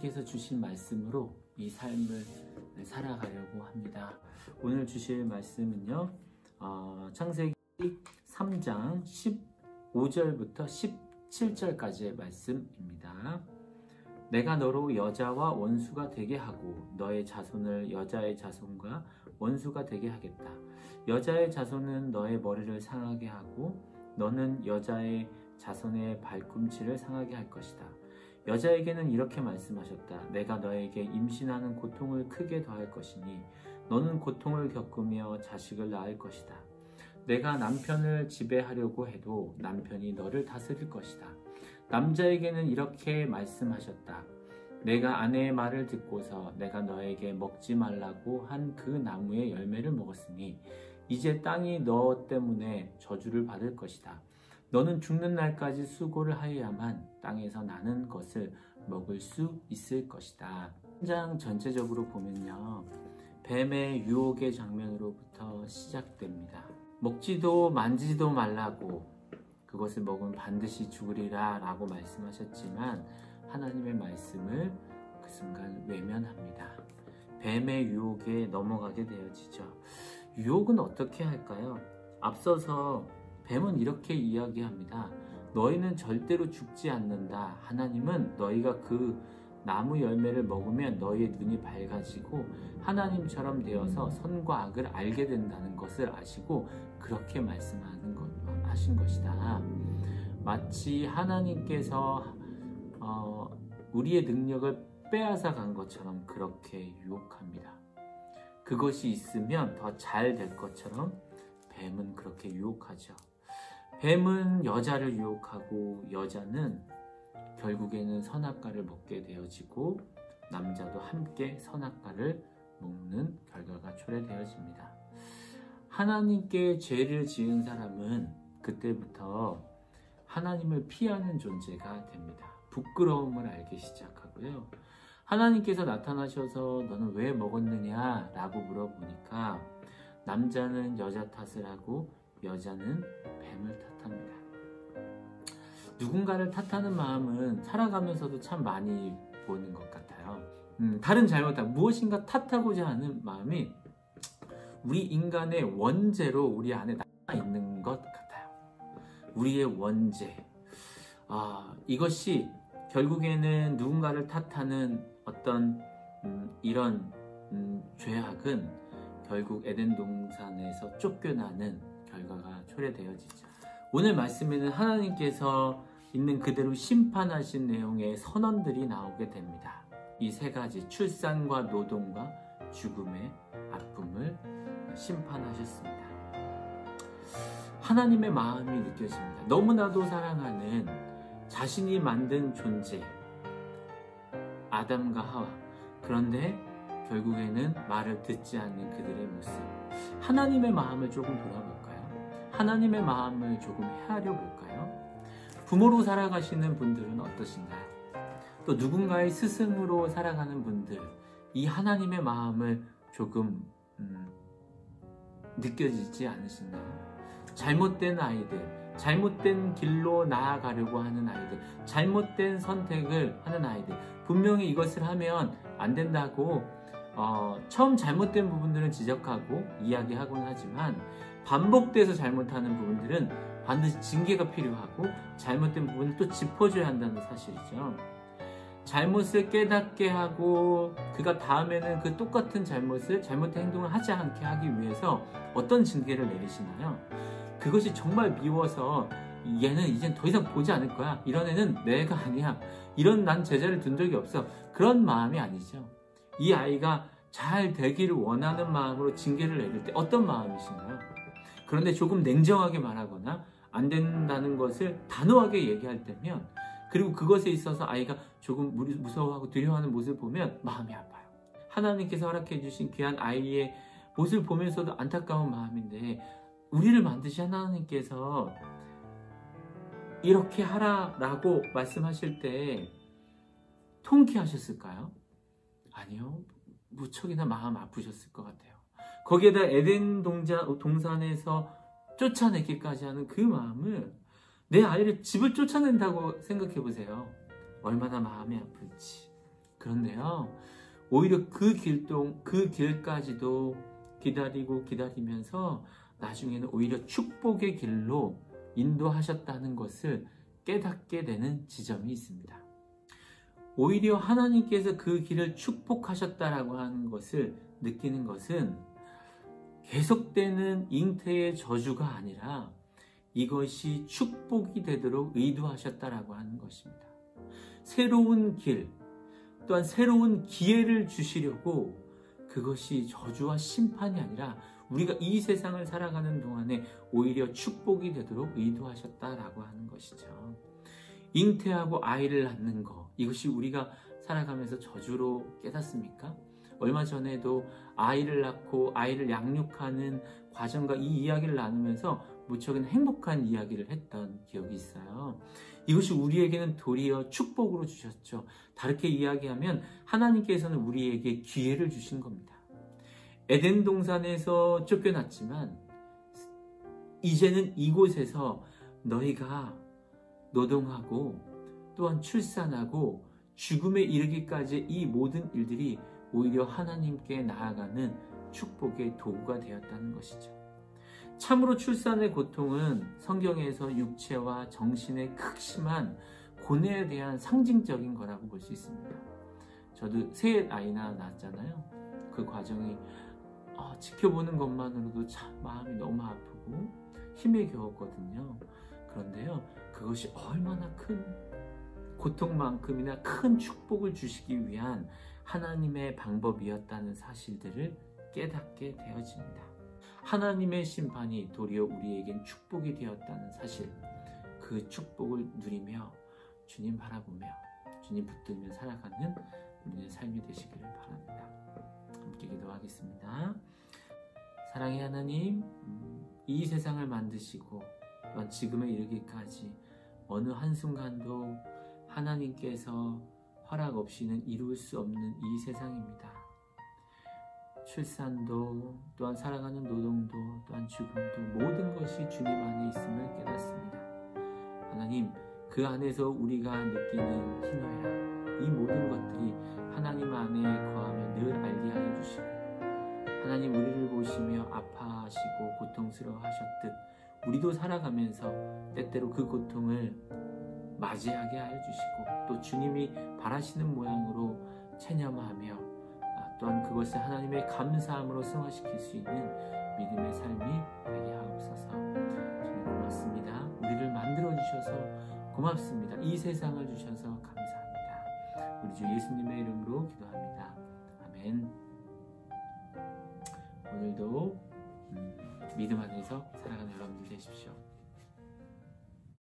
하나님께서 주신 말씀으로 이 삶을 살아가려고 합니다. 오늘 주실 말씀은요, 창세기 3장 15절부터 17절까지의 말씀입니다. 내가 너로 여자와 원수가 되게 하고 너의 자손을 여자의 자손과 원수가 되게 하겠다. 여자의 자손은 너의 머리를 상하게 하고 너는 여자의 자손의 발꿈치를 상하게 할 것이다. 여자에게는 이렇게 말씀하셨다. 내가 너에게 임신하는 고통을 크게 더할 것이니 너는 고통을 겪으며 자식을 낳을 것이다. 내가 남편을 지배하려고 해도 남편이 너를 다스릴 것이다. 남자에게는 이렇게 말씀하셨다. 내가 아내의 말을 듣고서 내가 너에게 먹지 말라고 한 그 나무의 열매를 먹었으니 이제 땅이 너 때문에 저주를 받을 것이다. 너는 죽는 날까지 수고를 하여야만 땅에서 나는 것을 먹을 수 있을 것이다. 3장 전체적으로 보면요, 뱀의 유혹의 장면으로부터 시작됩니다. 먹지도 만지지도 말라고, 그것을 먹으면 반드시 죽으리라 라고 말씀하셨지만 하나님의 말씀을 그 순간 외면합니다. 뱀의 유혹에 넘어가게 되어지죠. 유혹은 어떻게 할까요? 앞서서 뱀은 이렇게 이야기합니다. 너희는 절대로 죽지 않는다. 하나님은 너희가 그 나무 열매를 먹으면 너희의 눈이 밝아지고 하나님처럼 되어서 선과 악을 알게 된다는 것을 아시고 그렇게 하신 것이다. 마치 하나님께서 우리의 능력을 빼앗아 간 것처럼 그렇게 유혹합니다. 그것이 있으면 더 잘 될 것처럼 뱀은 그렇게 유혹하죠. 뱀은 여자를 유혹하고 여자는 결국에는 선악과를 먹게 되어지고 남자도 함께 선악과를 먹는 결과가 초래되어집니다. 하나님께 죄를 지은 사람은 그때부터 하나님을 피하는 존재가 됩니다. 부끄러움을 알기 시작하고요. 하나님께서 나타나셔서 너는 왜 먹었느냐 라고 물어보니까 남자는 여자 탓을 하고 여자는 뱀을 탓합니다. 누군가를 탓하는 마음은 살아가면서도 참 많이 보는 것 같아요. 다른 잘못한 무엇인가 탓하고자 하는 마음이 우리 인간의 원죄로 우리 안에 남아있는 것 같아요. 우리의 원죄. 이것이 결국에는 누군가를 탓하는 어떤 이런 죄악은 결국 에덴 동산에서 쫓겨나는 결과가 초래되어지죠. 오늘 말씀에는 하나님께서 있는 그대로 심판하신 내용의 선언들이 나오게 됩니다. 이 세 가지, 출산과 노동과 죽음의 아픔을 심판하셨습니다. 하나님의 마음이 느껴집니다. 너무나도 사랑하는 자신이 만든 존재, 아담과 하와. 그런데 결국에는 말을 듣지 않는 그들의 모습. 하나님의 마음을 조금 돌아볼까요? 하나님의 마음을 조금 헤아려 볼까요? 부모로 살아가시는 분들은 어떠신가요? 또 누군가의 스승으로 살아가는 분들, 이 하나님의 마음을 조금 느껴지지 않으신가요? 잘못된 아이들, 잘못된 길로 나아가려고 하는 아이들, 잘못된 선택을 하는 아이들, 분명히 이것을 하면 안 된다고 처음 잘못된 부분들은 지적하고 이야기하곤 하지만 반복돼서 잘못하는 부분들은 반드시 징계가 필요하고 잘못된 부분을 또 짚어줘야 한다는 사실이죠. 잘못을 깨닫게 하고 그가 다음에는 그 똑같은 잘못된 행동을 하지 않게 하기 위해서 어떤 징계를 내리시나요? 그것이 정말 미워서 얘는 이젠 더 이상 보지 않을 거야. 이런 애는 내가 아니야. 이런 난 제자를 둔 적이 없어. 그런 마음이 아니죠. 이 아이가 잘 되기를 원하는 마음으로 징계를 내릴 때 어떤 마음이신가요? 그런데 조금 냉정하게 말하거나 안 된다는 것을 단호하게 얘기할 때면, 그리고 그것에 있어서 아이가 조금 무서워하고 두려워하는 모습을 보면 마음이 아파요. 하나님께서 허락해 주신 귀한 아이의 모습을 보면서도 안타까운 마음인데, 우리를 만드신 하나님께서 이렇게 하라라고 말씀하실 때 통쾌하셨을까요? 아니요. 무척이나 마음 아프셨을 것 같아요. 거기에다 에덴 동산에서 쫓아내기까지 하는 그 마음을, 내 아이를 집을 쫓아낸다고 생각해 보세요. 얼마나 마음이 아플지. 그런데요, 오히려 그 길까지도 기다리고 기다리면서 나중에는 오히려 축복의 길로 인도하셨다는 것을 깨닫게 되는 지점이 있습니다. 오히려 하나님께서 그 길을 축복하셨다라고 하는 것을 느끼는 것은 계속되는 잉태의 저주가 아니라 이것이 축복이 되도록 의도하셨다라고 하는 것입니다. 새로운 길, 또한 새로운 기회를 주시려고 그것이 저주와 심판이 아니라 우리가 이 세상을 살아가는 동안에 오히려 축복이 되도록 의도하셨다라고 하는 것이죠. 잉태하고 아이를 낳는 것, 이것이 우리가 살아가면서 저주로 깨닫습니까? 얼마 전에도 아이를 낳고 아이를 양육하는 과정과 이 이야기를 나누면서 무척은 행복한 이야기를 했던 기억이 있어요. 이것이 우리에게는 도리어 축복으로 주셨죠. 다르게 이야기하면 하나님께서는 우리에게 기회를 주신 겁니다. 에덴 동산에서 쫓겨났지만 이제는 이곳에서 너희가 노동하고 또한 출산하고 죽음에 이르기까지 이 모든 일들이 오히려 하나님께 나아가는 축복의 도구가 되었다는 것이죠. 참으로 출산의 고통은 성경에서 육체와 정신의 극심한 고뇌에 대한 상징적인 거라고 볼 수 있습니다. 저도 새 아이나 낳았잖아요. 그 과정이 지켜보는 것만으로도 참 마음이 너무 아프고 힘에 겨웠거든요. 그런데요, 그것이 얼마나 큰 고통만큼이나 큰 축복을 주시기 위한 하나님의 방법이었다는 사실들을 깨닫게 되어집니다. 하나님의 심판이 도리어 우리에겐 축복이 되었다는 사실, 그 축복을 누리며 주님 바라보며 주님 붙들며 살아가는 우리의 삶이 되시기를 바랍니다. 함께 기도하겠습니다. 사랑의 하나님, 이 세상을 만드시고 또한 지금에 이르기까지 어느 한순간도 하나님께서 허락 없이는 이룰 수 없는 이 세상입니다. 출산도 또한 살아가는 노동도 또한 죽음도 모든 것이 주님 안에 있음을 깨닫습니다. 하나님, 그 안에서 우리가 느끼는 희노애락, 이 모든 것들이 하나님 안에 거하며 늘 알게 하여 주시고, 하나님 우리를 보시며 아파하시고 고통스러워하셨듯 우리도 살아가면서 때때로 그 고통을 맞이하게 하여 주시고, 또 주님이 바라시는 모양으로 체념하며 또한 그것을 하나님의 감사함으로 승화시킬 수 있는 믿음의 삶이 되게 하옵소서. 주님 고맙습니다. 우리를 만들어주셔서 고맙습니다. 이 세상을 주셔서 감사합니다. 우리 주 예수님의 이름으로 기도합니다. 아멘. 오늘도 믿음 안에서 살아가는 여러분들 되십시오.